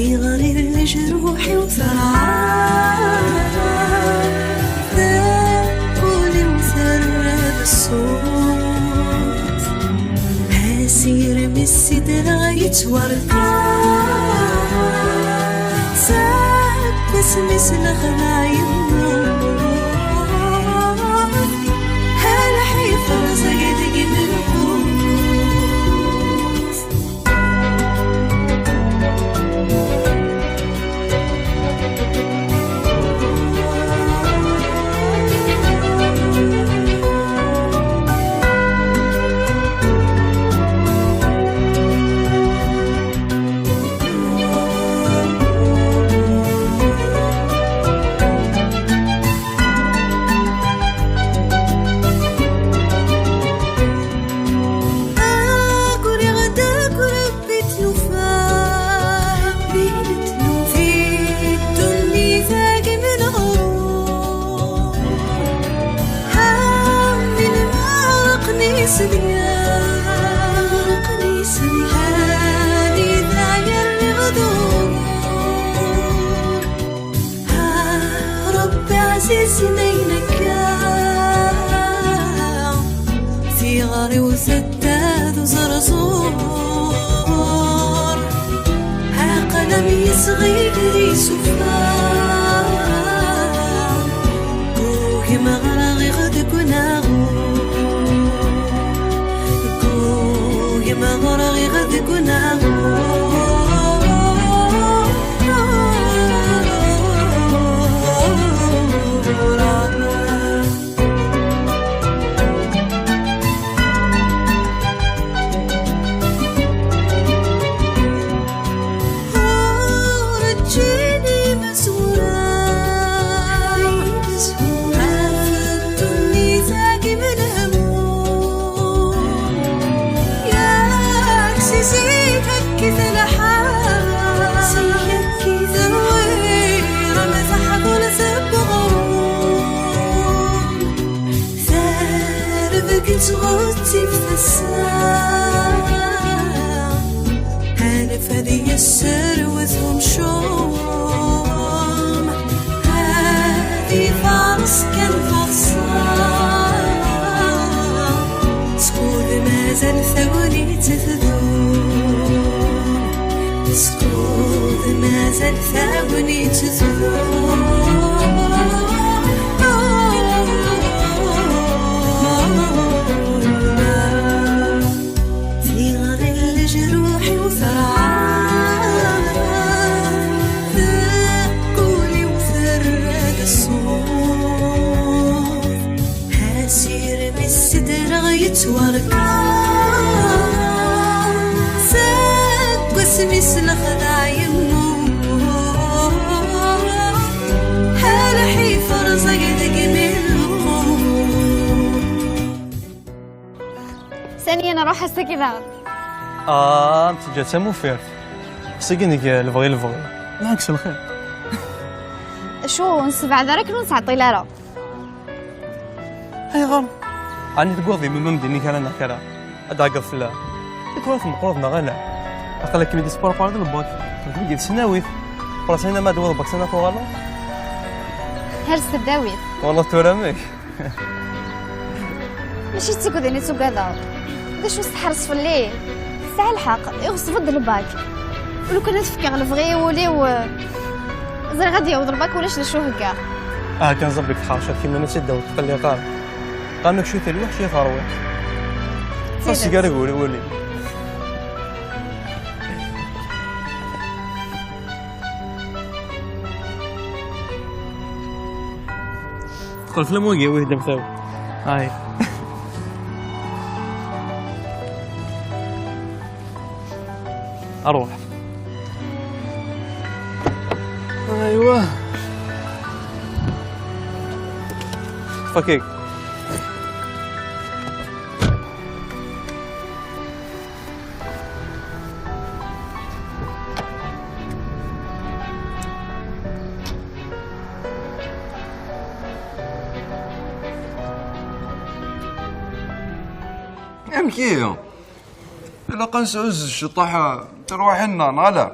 في غرير جروحي وثرعان ذاكولي وثرب الصوت هاسير من السدرة يتورطان ساعد بس مثل خلايم هلا حيفر زيدك من القوت في غاري وسداد وزرزور ها قلمي صغير يسفان روحي مغرغي غدك وناغور روحي مغرغي غدك وناغور تغطي في الساعة هانف هذي السر وذهم شوم هذي فارس كان فصام سكوذ ما زال ثوني تثذون سكوذ ما زال ثوني تثذون يتوركان ساق واسمي سلخذا يمنور هلا حيفر زيدك منور ثانية أنا راح أستكذا أنت جالسة مفير سيقنك البغي بالعكس الخير شو نسبع ذلك نسعى طيلارة هاي غلط أنا تقوضي من ممدني كان أنا كذا أدعق في الله يكون في مقرضنا غلا أقول لك ميدي سبور فارد الباك تقول سناوي فراسينا ما دوض باك سنة غلا هرس الداوي والله تورمك ماشي تيكوديني تسوق هذا داش تحرص في الليل ساعة الحق يغصب الباك ولو كان تفكر الفغي وليو زي غادي يوض الباك ولاش شو هكا كان زبك تحاشا كيما نسد وتقول لي قال شو تلوح شي ثروه خاصك قال قولي قال فيلم وقي وهدم ثو هاي اروح ايوه فكيك يمكيه إلا قنسوز الشطاحة تروح لنا نالا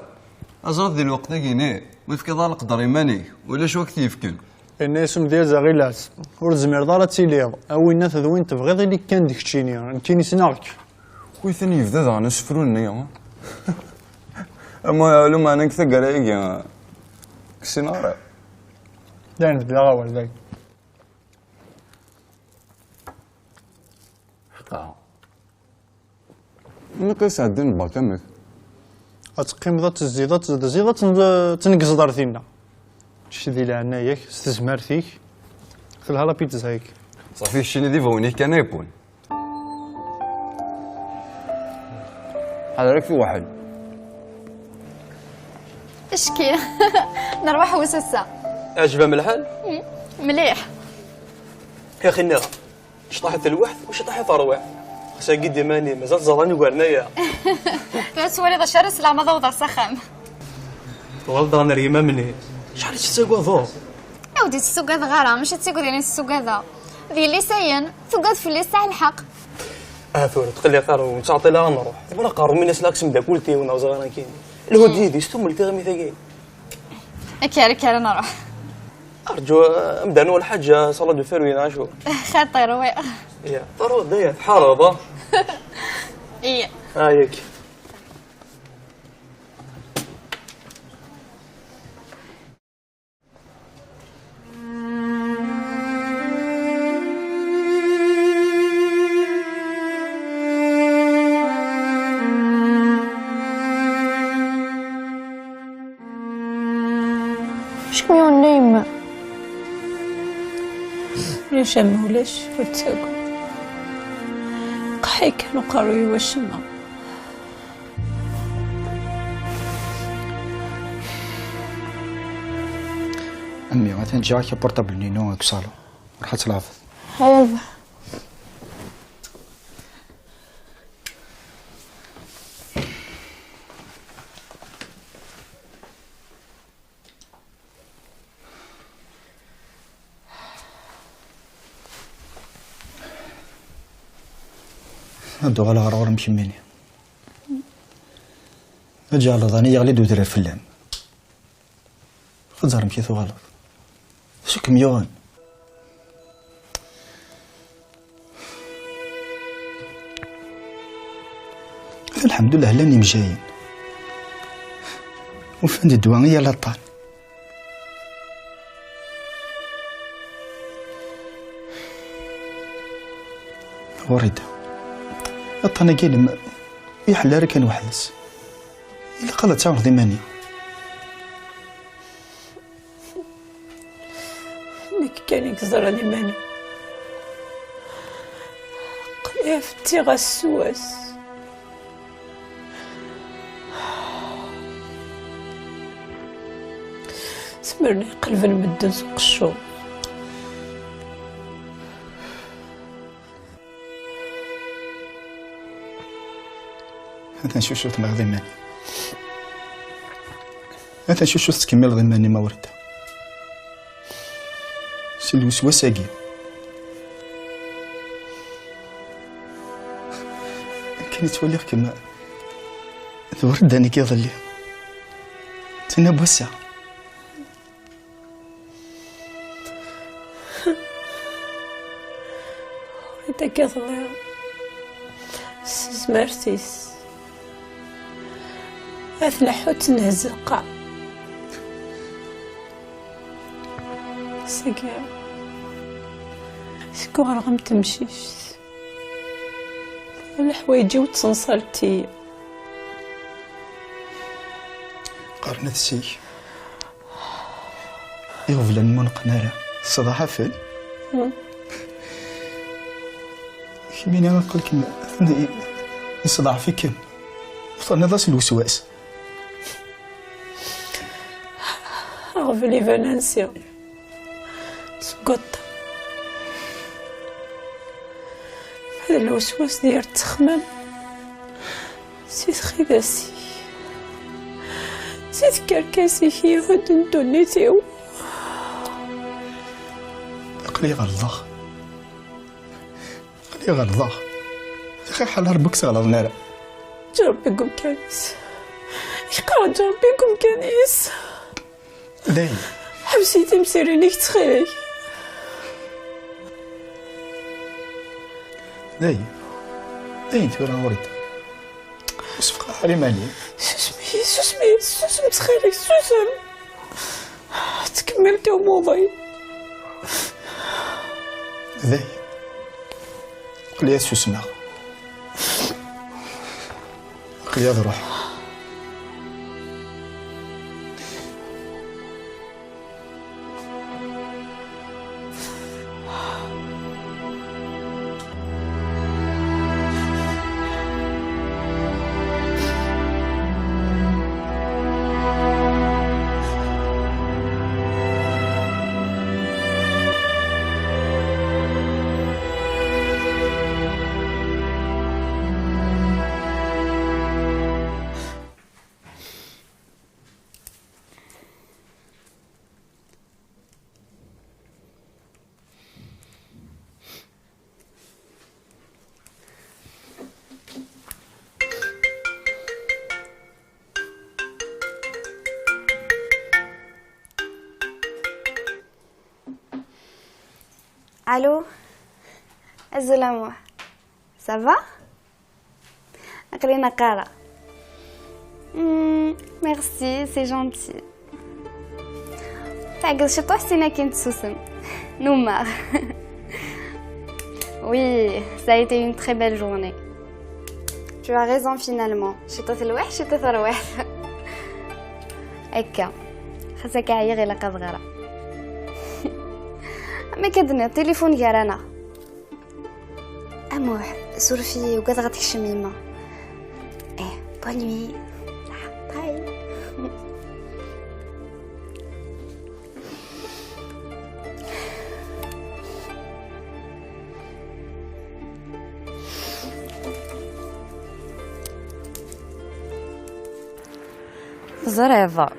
أزرد ذي الوقت كيني ويفكي ضال قدر إيماني ولا شو وقت يفكن. الناس ديال زغيلات ور تزمر دار تيليض أو الناس وين تبغيض اللي كان ديك تشيني كيني سناغك. وي ثاني يفدا ذا نسفرون نيا. أما لو ما نكثر قرايق كسينارا. داين بلا غاول داين. حقا. نقيس عدين باكامك. أتقيم ذات الزيضات زيضات تنقص دار ثينا. شدي لعنايك استزمار فيك في الهلا بيتزا هيك. صافي الشيني دي فوني كان يكون. هذا راك في واحد. اش كاين؟ نروح وسوسه. عجبها من الحال؟ مليح. يا اخي النغا اش طاحت الوحد واش طاحت اروع خاصها قد ماني مازال زراني وقرنايا كنسولي ذا شرس لا ما ضوض سخام. والله انا ريما مني شحال تساقوا ضو اودي السوق هذا غير ماشي تسوق ديالي السوق هذا ذي اللي ساين ثقات في اللي ساعه الحق. ثور تقول لي قارو نتعطي لها نروح دابا قارو من الناس لاكسم داكولتي وانا صغيرين كاين الهودي دي ستم الكرامي ثقيل كاري نروح. ارجو ابدا انا والحاجه صلاه دو فيروين عاشور خاطر وي يا طرو داير حارضه ايه هايك شكون نايم ليش مولاش وتساقو قحي كانوا قروي وشما أمي غادي جاك بورطابل نينو كسالو راح تلعب. هيا هادو غالا غرور مكميني اجي على ظني غالي دو دري فلان خزر مكيثو غلط شك ميوان الحمد لله لاني مجاين وفندي الدوانية لطان وريده الطانا كاين يحلى راه كان وحدس الا قالت تعاون ضماني انك كان يكزرني ماني قليفتي غسواس سمرني قلب المدن سوق الشوم هذا نشوف ما ضماني هذا نشوف تكمل ضماني ما ورد سي الوسواس كاين كان يتولي كما ورد انا كيظل تنا بوسع انت كيظل سمرتيس أثلحو تنهز القاع سكا سكو غرغم تمشيش الحوايجي وتصنصلتي قارنت سي يغفل المنق نارا الصداحة فل كمين أنا نقول لك يصدع فيك وصلنا ضاس الوسواس غفلي فالنسيا سقط هذا الوسواس ديال التخمام زيد خيداسي زيد كركاسي يهود ندونيتيو قلي غلظة قلي غلظة يا أخي حال ربك سغلظ نارا ربي يقول كابس يقرا بكم كنيس داي حبسيتي مسيري ليك تخيلك داي تورا وريد وصفقة علي مالي سوسم تخيلك سوسم تكملتي وموضي داي قليا سوسمة قليا روح Allô Azulamour, ça va Akrina Kara. Merci, c'est gentil. تعقل شطوح سينا كنت سوسم نومار. Oui, ça a été une très belle journée. Tu as raison finalement. شطوح الوحش شطوح الروح. هكا خاصك عيغ إلا قبغرة. ما كدنا التليفون جارانا اموح سورفي وقد غتك الشميمه بونوي باي زريفة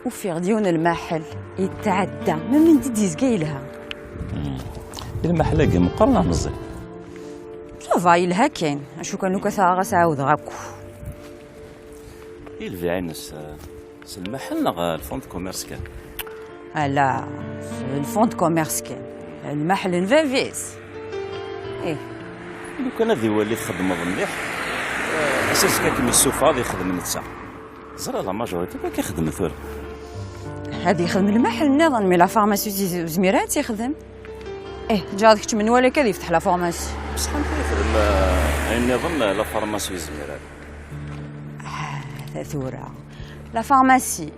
وفي غديون المحل يتعدى من ديز قايلها المحل كي مقرنا مزي صافا يلها كاين اشو كانوا كثا غسعاود غاكو يلفي عينس المحل نغ الفوند كوميرس كان لا الفوند كوميرس كان المحل نفافيس لو كان هذا هو اللي يخدم مليح اساس كان السوفا غادي يخدم نتسع زرا لا ماجوريتي كيخدم ثور هادي يخدم المحل النظام مي لا فارماسي زميرات يخدم جا هذاك من ولا كذا يفتح لا فارماسي بصح انت يخدم النظام لا فارماسي زميرات ثورة لا فارماسي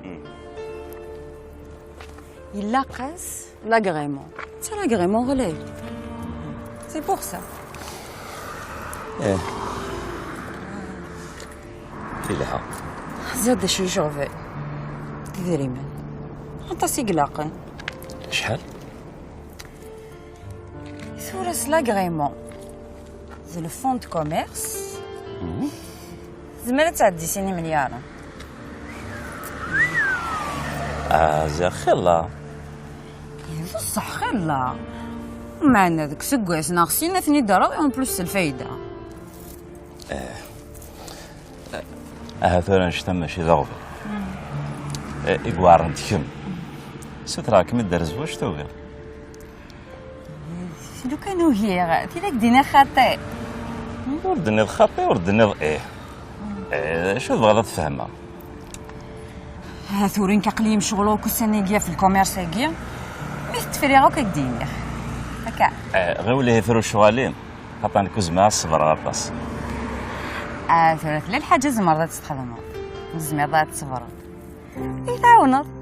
يلاقص لاغريمون تا لاغريمون غلي سي بور سا في الحق زاد شي شوفي تدري من حتى سيقلاقن شحال ثورة لاغريمون زي لو فوند كوميرس زمالة تعدي سيني مليار زي خلا بصح خلا معنا ذاك سكواس ناقصين 2 دراهم اون بلوس الفايدة ثورة نشتا ماشي ضغط إقوار نتكم ستراك من الدرز واش توبي لو كانوا هي تيلاك دينا خطي وردني الخطي وردني شو تبغى تفهمها ثورين كقليم شغلو كسنيقيا في الكوميرس هاكيا مثل تفريغو كدينير هكا غير ولا يفرو شغالين خاطر كوز مع الصبر غطاس ثلاث لا الحاجة زمر ذات تستخدمها زمر ذات صبر يتعاونض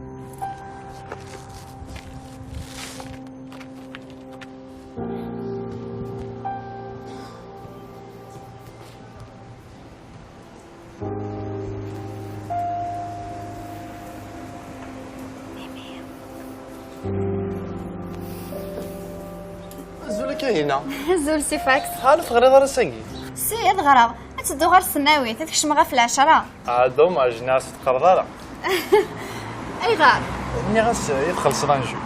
زول كاينه زول سي فاكس خالف غير غير ساكي سي غرا تدو غير السناوي تكشم غير في العشرة دوماج ناس تقرضها اي غار ني غاس يدخل سرانجو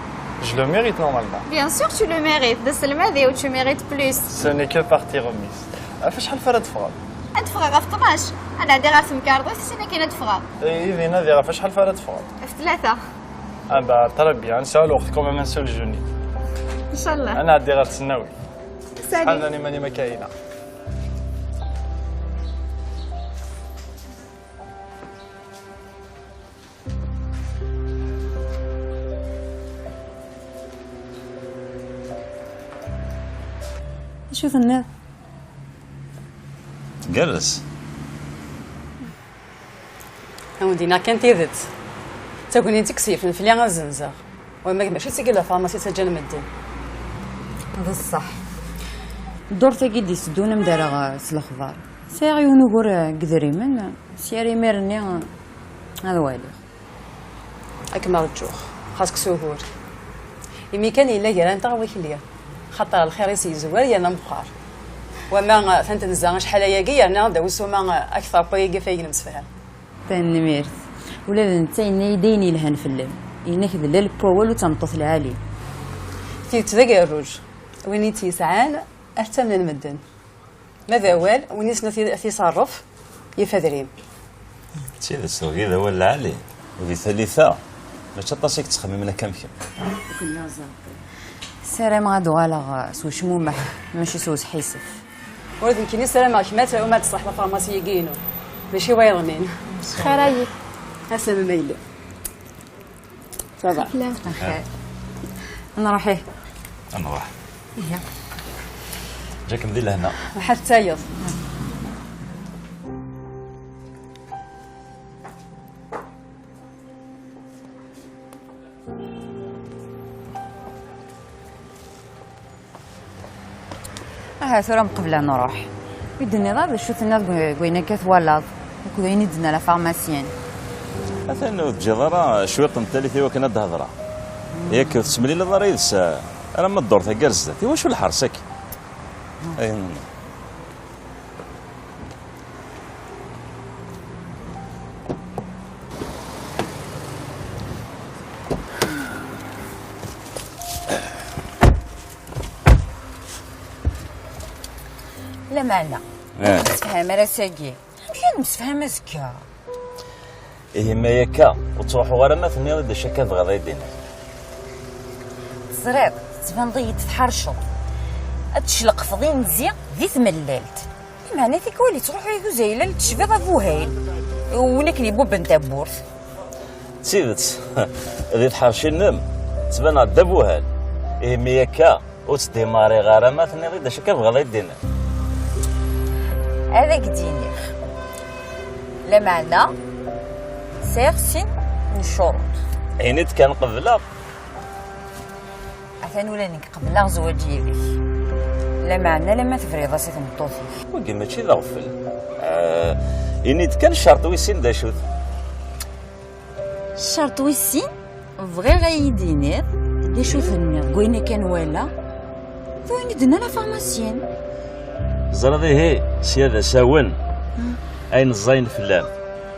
Je le mérite normalement. Bien sûr tu le mérites. دس الماضي و tu mérites plus. Ce n'est que partie remise. فشحال فرد فغاد؟ ادفغا غا في 12 انا عندي غير تمكارضو سينا كاين ادفغا اي دينا ديال فاش شحال فارا تفرض في 3 ترى بيان نسال وقت كوم ما نسول جوني ان شاء الله. انا عندي غير تسناوي سالي شحال راني ماني ما كاينه. شوف الناس جلس. ودينا كان تيدت تاكوني تكسيف نفلي غا الزنزه وما ماشي تسكي لا فارماسي تجان مدين. هذا الصح. الدور تاكي دي سدونا مدارا س الاخبار سيريو نقول قدري من سيري ميرني هذا والي اكما رجوخ خاصك سهور يمي كان الا يرا انت ويكليا خاطر الخير يسيزوار يا مبقار وما فانتنزا شحال ياكي انا داوسو ما اكثر بويا فاين مسفها تنميرت ولا انت يديني لهن في الليل انك ذل البول وتنطط العالي في تذاك الروج وين تيسعان احسن من المدن ماذا وال وين تصرف يفادرين سيدي السوقي هذا هو العالي وفي ثالثه باش تطاسيك تخمم لك كم كلها زاق سلام غادو على سو شمومه ماشي سو حيسف ولكن كاين سلام كيمات وما تصلح لا فارماسي كينو ماشي وايرمين خيرايي اسلام ميلي صباح خير انا رايحه انا راح جاك مدير لهنا حتى يض ثورة قبل أن نروح يدني ضاد شو الناس قوينا كثوالاد وكذا يدنا لا فارماسيان مثلا الجزرة شوية الثالثة وكنا الهضرة ياك تسملي لي ضريس انا ما الدور تاع كرزة واش في الحرسك اي لا معنى نتفهم راه ساقي مشي نتفهم زكا إيه ما يكا وتروحوا غير ما ثني ولد الشكا بغا يدينا صريط تفهم ضيت تحرشوا تشلق فضي مزيان ذي ثملالت معنى ثيك ولي تروحوا يدو زايله تشفيض ابوهايل ولكن يبو بنت بورث سيدت ذي تحرشي النم تبان عند ابوهال إيه ما يكا وتديماري غير ما ثني ولد الشكا بغا يدينا هذاك ديني لا معنى سير سين الشروط عينيت كان قبله عثان ولا نك قبله زواجي بك لا معنى لما تفريض سيت مطوفي وكي ماشي ذا غفل عينيت كان شرط ويسين دا شوت الشرط ويسين فغي غايديني اللي شوفني قوينا كان ولا فوين دنا لا فارماسيين زرادي هي سيادة ساون اين الزين فلان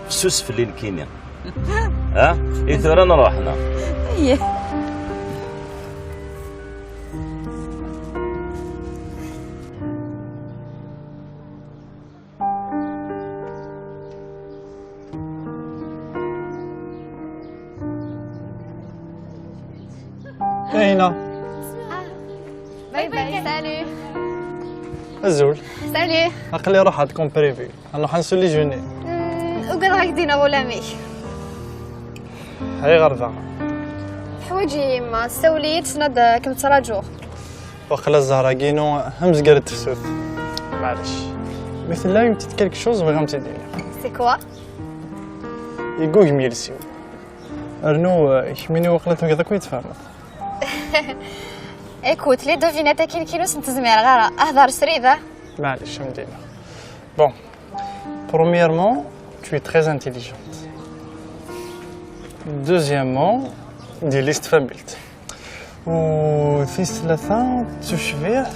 سوس في الليل كينيا ها إثورا نروحنا ايه كاينه باي باي سالي الزول سالي اقلي روح عندكم بريفي انا حنسولي جوني وقال غاك دينا ولا مي هاي غرضه حوايجي ما سوليت سند كم تراجو وقلا الزهراكينو همز قالت تفسوت معلش مثل لا يمتي كالك شوز بغا متدير سي كوا يقوق ميرسيو ارنو يحميني وقلت كذا كويت فهمت ايكوت لي دوفينات كيل كيلو سنت زمير غير اهدر سريده معليش مدينة بون premièrement tu es très intelligente deuxièmement دي ليست فابلت وفي ثلاثة تشبيه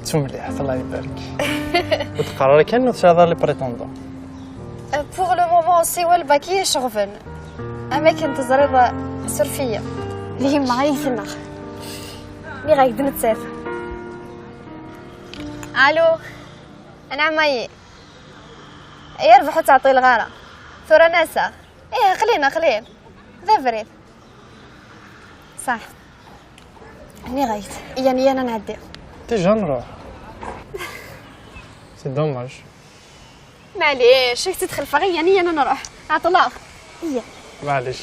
تمليح الله يبارك وتقرر كأنه تشاهد لي بريتوندون بوغ لو مومون سي والباكي شغفن اماكن تزريضه سرفيه اللي هي معايا في النخ لي غايقدم تسافر الو انا عماي يربح وتعطي الغارة ثورة ناسا. ايه خلينا ذا فريد صح. هني غايت يعني انا نعدي ديجا نروح. سي دوماج. معليش راك تدخل فغي يعني انا نروح عطلاق. هي معليش.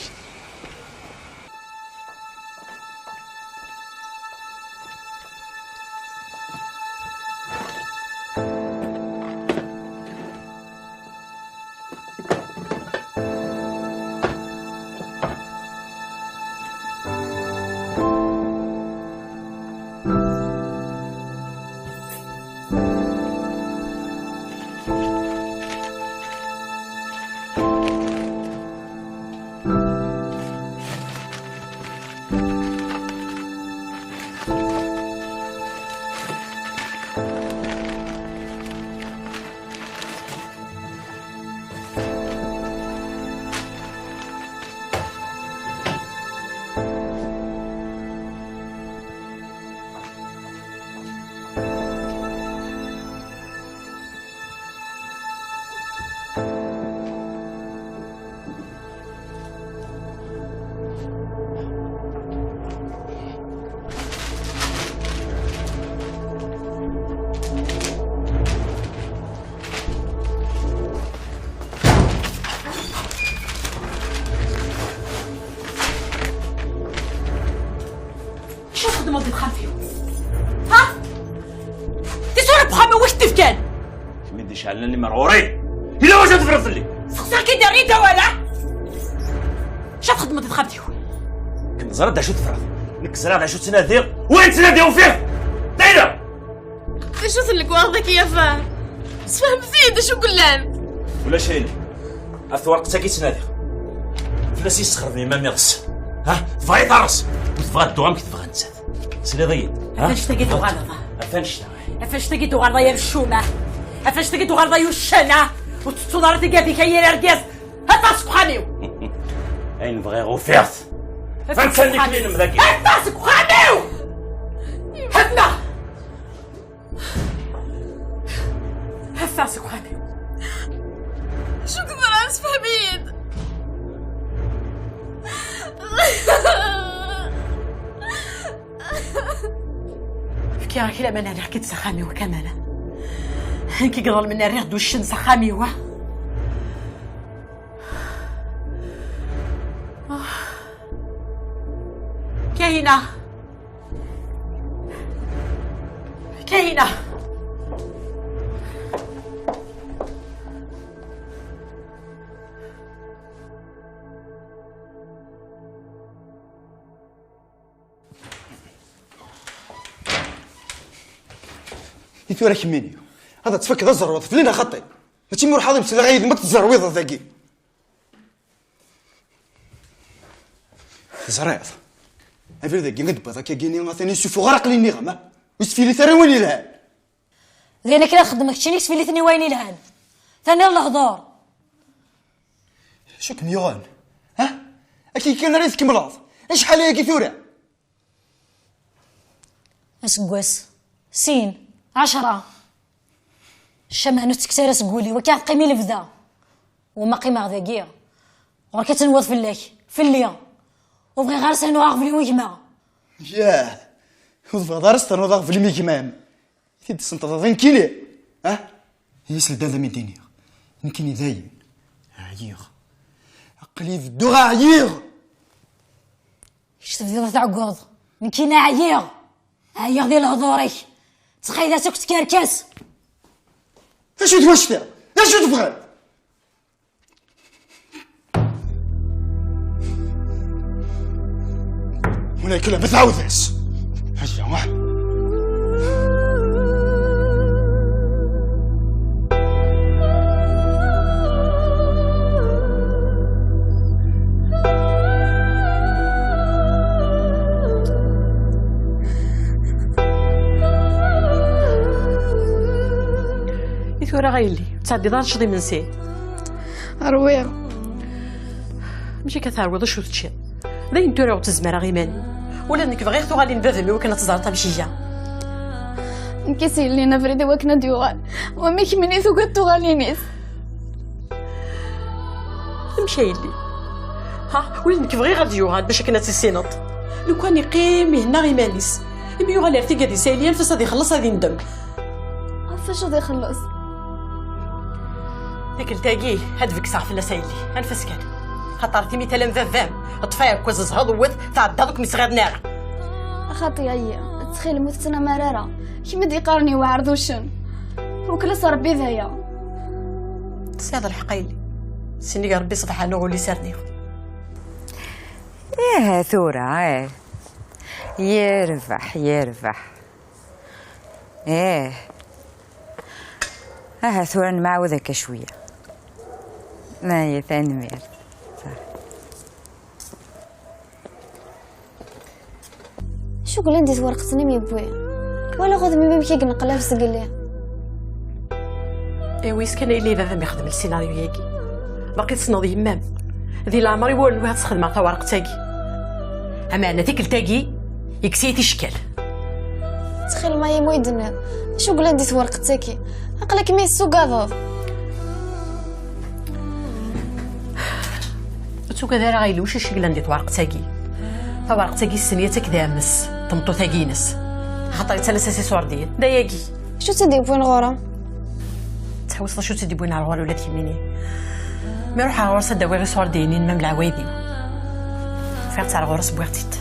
خدمة تبخل فيهم ها؟ تسوي بخامة واش تفكان؟ من دي شعلني مروري إلا واش تفرض لي سقسا كي داري انت ولا؟ شاف خدمة تبخل فيهم كنت زرد شو تفرض نكزراد شو تنادير وين تناديو فيه؟ دايرة شو سلك واخدك يا فاهم سفهم زيد شو قلان ولا شيء عرفت ورقتها كي تنادير فلاس يسخرني ما ميغس ها تبغي طرس وتبغى الدوام كي تبغى نسات سيدي ضيد افاش تلقيتو غلطة افاش تلقيتو غلطة يا بالشومة افاش تلقيتو غلطة يا الشنة وتصدر تلقى فيك هي الاركاز هتاسك خانيو اين نبغي غو فيرت فنسلك لي المذاكي هتاسك خانيو هتنا هتاسك خانيو شو كثر أنس فهميد كي راكي لما انا حكيت سخامي وكمان كي قضل من الريح دوش سخامي و كاينه يثورا كميني هذا تفك ذا الزروط فلينا خطي ماشي مور حاضي بس غايد ما تزرويض ذاكي زريط افير ذاكي غد بذاك كيني غاثني شوفو غرق لي نغمه وسفيلي ثري وين يلهان زين كي نخدمك شني سفيلي ثني وين يلهان ثاني الهضور شو كميوان ها اكي كان ريسك ملاط ايش حاليا كي ثورا اسقوس سين 10 الشمع نتكسر سقولي وكان قيمي لفذا وما قيمة ذاكية وركا تنوض في الليل في الليل وبغي غير سنو غفلي ويكما ياه وضفا دارست انا ضاغ في الميكمام ثيد سنتظرين كيلي ها هي سلدان من دينير يمكن ذاين عيير عقلي في الدوغا عيير اش تبدي تعقوض من كينا عيير ديال هضوري تخيل سوك تكركس اشو توشتا اشو تبغى ولا كلها بتعوذش هجا واحد ثورة غايلي تعدي دار شدي من سي رويغ ماشي كثاروض شو تشي ذاين تورا وتزمر غيماني ولا انك بغيت تغالي نبذمي وكنا تزارطها بشيجا نكسي اللي نفرد وكنا ديوغان وميك مني ثوقت تغالي نيس نمشي يلي ها ولي نك بغي غادي يوغال باش كنا تيسينط لو كان يقيم هنا غير مانيس يبي يوغال يرتي غادي يسالي نفس غادي يخلص غادي يندم فاش غادي يخلص ديك التاقي هاد فيك صاف لا سايلي انفس كان خاطرتي مثلا فافام طفاك كوز هضوت تعدى دوك مصغير نار اخاطي هيا تخيل موتنا مراره كيما دي قارني وعرضوشن وكلا صار ربي ذايا سي هذا الحقيلي سيني ربي صفح انا ولي سارني ايه ثورة ايه يربح ايه ثورة نمعوذك شوية ما هي ثاني مير شو قول عندي ورقتني مي بوي ولا غادي مي بيمشي نقلها في سقلي ويس كان اللي بابا ما يخدم السيناريو ياكي باقي تصنوض يمام ذي العمر يقول واحد تخدم مع ورق تاقي اما انا ديك التاقي يكسيتي شكل تخيل ما يمو يدنا شو قول عندي ورقتك عقلك مي السوق هذا تو كذا راه غايلو واش الشكل عندي ورق تاقي ورق تاقي السنيتك دامس طمطو تاقينس خاطر تلاساسي سوردين داياكي شو تدي بوين غورا تحوس شو تدي بوين على الغول ولا تيميني ما روح على غرس داوي غير سوردينين مام العوايدي فيغ تاع الغرس بوغتيت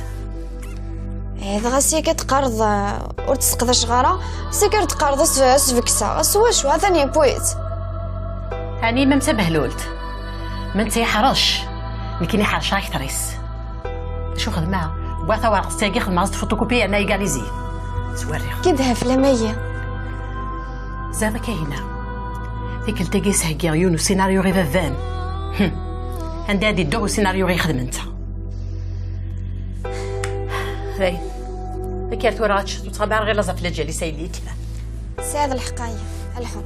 هذا غاسي كتقرض اور تسقط شغاره سيكر تقرض سفكسا سوا شو هذا ني بويت هاني ما متبهلولت ما انت حرش لكني حرش راك تريس شو خدمها بواثا ورق تاقي خدمها فوتوكوبي انا ايغاليزي سواري كدها في لمية زعما كاينه ديك التاقي سهكي عيون وسيناريو غير فان عندي هادي الدور وسيناريو غير خدم انت هاي كيرت وراتش تتخبى غير لازم في الجالي سايليك سعد الحقايه الحب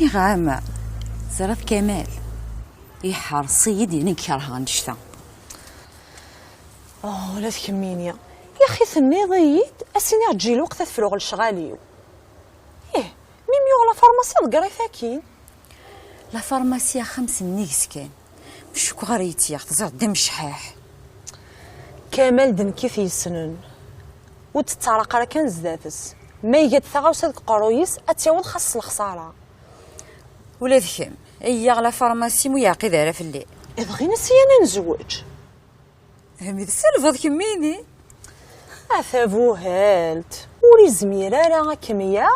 نغامة زرف كمال يحار صيد ينكرها نشتا لا تكميني يا اخي ثني ضيد اسيني تجي الوقت تفرغ لشغاليو ميم يوغ لا فارماسي دقري ثاكين لا فارماسيا 5 نيكس كان مش كغريتي تزرع دم شحاح كمال دم كيف يسنن وتتعرق راه كان زداتس ما يجد ثغاوس هذاك قرويس اتياود خاص الخساره ولا ذكم هي لا فارماسي مو يعقد على في الليل بغي نسينا نزوج همي تسلف هذاك ميني افابو هالت ولي زميره راه كميا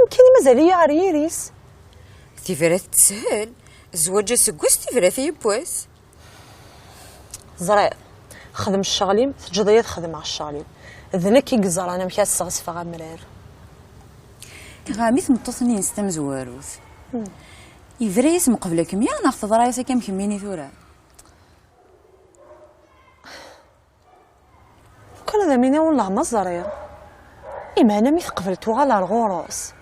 يمكن مازال عريريس تيفرات تسهل زواج سكوس تيفرات يبواس زرير خدم الشغليم تجديد خدم على الشغليم ذنك كيقزر انا مكاس صغص غامرار غاميث متصني نستم زواروث يفري اسم قبلكم يا ناخذ رايسه كم كميني ثورة كل هذا مينا والله ما زرير إما أنا ميث قبلتو على الغروس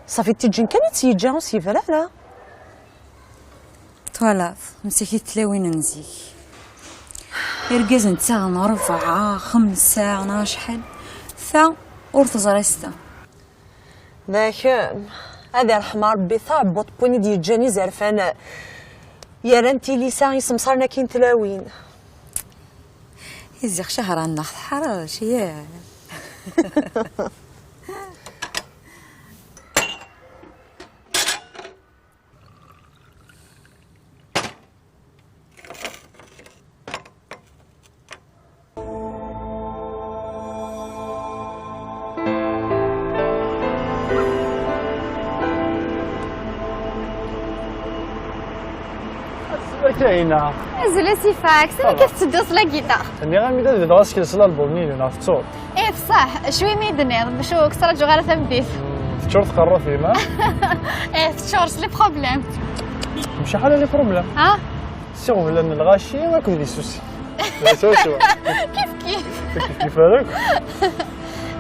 صافي تيجين كانت تيجاو سيفرا لا طوالاف مسكي تلاوين نزيك يرقز نتا نرفع 5 ناشحل ثا ورث زريستا ذاك هذا رحمة ربي ثابط بوني دي جاني زرفانا يا رانتي لسان يسمصرنا كين تلاوين يزيق شهر النخل حراش يا كاينه نزل سيفاك سني كيف تدوس لا جيتار اني غامي دير راسك كيسلا البولني لنا في الصوت بصح شوي ميدنير باش كسرت جوغاله ثمديت تشور تقرا فيما تشورس لي بروبليم ماشي حاله لي بروبليم ها سي ولا الغاشي ماكو لي سوسي لا سوسو كيف هذاك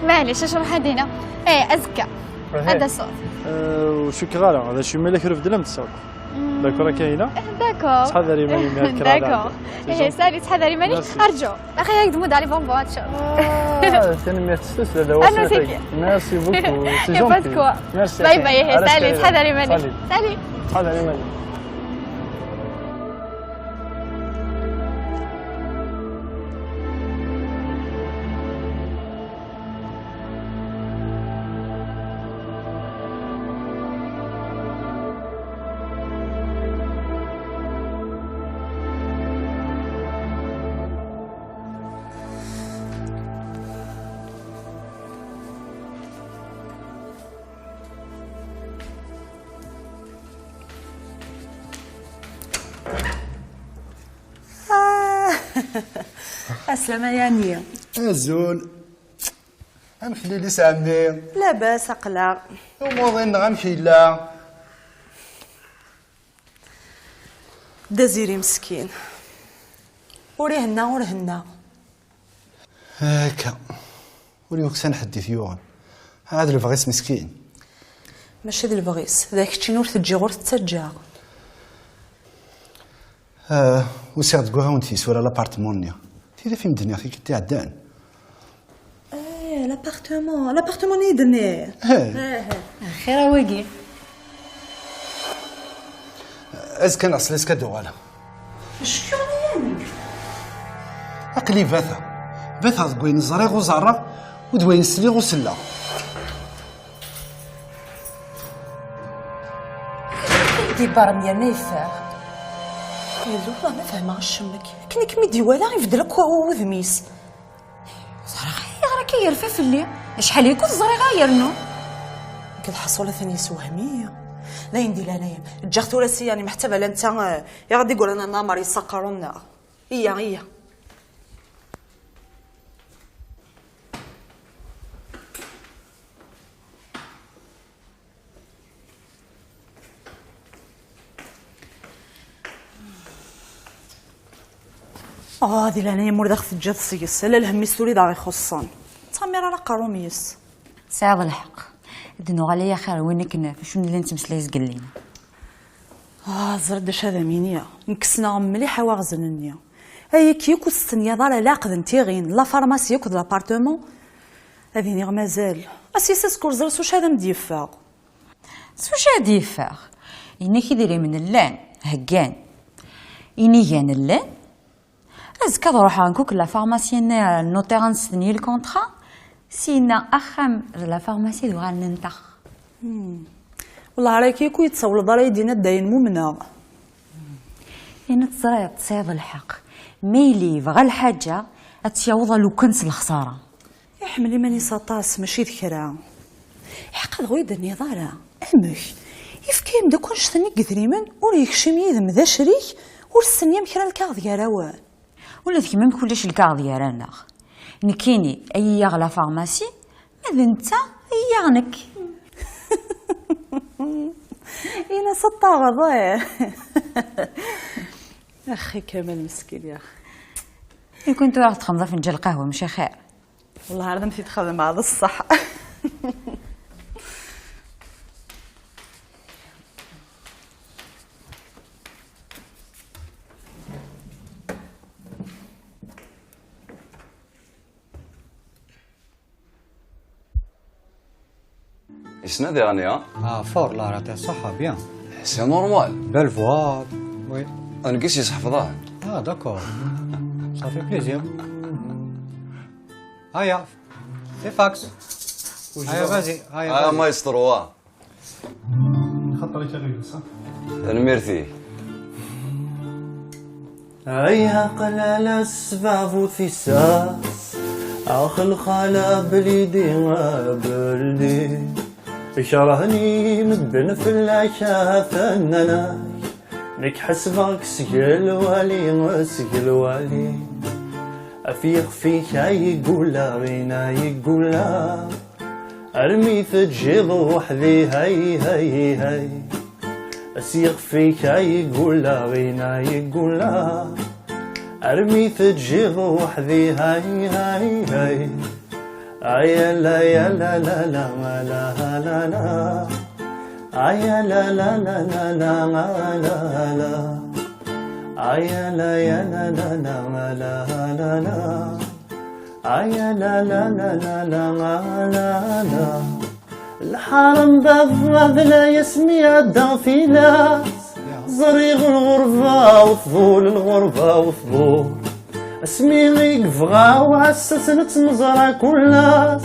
معليش اش راح دينا ازكى هذا صوت وشكرا هذا شي مالك رفد لم تصاوب داكور كاينه داكور تحضري ماني مالك داكور سالي تحضري ماني ارجو اخي هيك دمود علي بومبو هادشي تنمية لا أنا سيكي. ميرسي بوكو سي يا با جونتي. كوا. ميرسي. باي باي. سالي تحضري ماني. سالي. تحضري ماني. السلامة يا نية. الزول غنخلي لي سامي لاباس اقلع. وموضين غنمشي لا دزيري مسكين وريهنا ورهنا هاكا ولي وقت نحدث يوغن هذا الفغيس مسكين ماشي ذا البغيس ذاك الشي نور تجي غور تتجا. وسيغ تقولها وانتيس ولا لابارتمون تيدا في مدنيا خي كنتي عدان. لابارتمون يدني. خير واقي ازكا ناصل اسكا دوغالا شكون يعني اقلي باثا دوين زريغ وزرق ودوين سليغ وسلا. دي بارميا ما يفاغ يلو والله ما فاهمه الشمك كني كمي ديوالا يفدلك وذميس زرق غير كيرفع في الليل شحال يكون الزريغ غيرنو كل حصوله ثانيه سوهميه لا يندي لا نايم جاختو راسي يعني محتبه لا انت يا غادي يقول انا نامر يسقرونا هي هادي لا نايم ورد اخذ الجاد سيس لا الهم يستوري داغي خصان تامير راه قروميس ساعة الحق دنو عليا خير وين كنا شنو اللي انت مسلايز قال لينا. زردش هذا مينيا نكسنا مليحه واغزنني هي كيكو السنيا دار لا قدنتي غين لا فارماسي كود لابارتمون هذيني مازال اسيسس كورزرس واش هذا مديفاغ واش هادي يفاغ إني كي ديري من اللان هكان إني كان اللان أزكى نروح نكوك لا فارماسيين نوتير نسني الكونترا سينا أخم لا فارماسي دو غننتخ. والله راكي كي يتصول دار يدينا داين ممنا. إن تصريط صيد الحق ميلي بغى الحاجة أتيوضا لو كنس الخسارة. يحملي ماني ساطاس ماشي ذكرى. حق غوي دني ضارة أمك يفكيم دا كونش ثاني قدريمن وريكشم يذم ذا شريك ورسنيا مكرا الكاغ ديالاوان. ولا ذيك ما كلش الكاغ ديالنا نكيني اي لا فارماسي ماذا انت ايانك انا سطاغه ضايع اخي كمال مسكين يا اخي كنت راح تخمض فنجان القهوه ماشي خير والله عاد نسيت تخدم هذا الصح. شنو داير رانيا؟ فور لا راه صحة بيان. سي نورمال. بال فوا وي. انا قلت يحفظها. داكور. صافي بليزير. هيا سي فاكس. هيا فازي هيا مايسترو خط عليك غير صح. ميرسي. هيا قلال السباب ثيساس اخل خاله بليدي وبلدي يكرهني مدبن في العشاء لك حسبك سجل والي سجل والي افيق فيك يقول غينا يقول ارمي تجيض وحدي هاي اسيق فيك يقول غينا يقول ارمي تجيض وحدي هاي يا لا يا لا لا لا لا لا لا يا لا لا لا لا لا لا لا يا لا يا لا لا لا لا لا عيا لا لا لا لا لا لا لا الحرم باب لا يسمي عدا في ناس زريغ الغربة وفضول الغربة وفضول اسمي غيق فغا وعسس نتمزرع كل ناس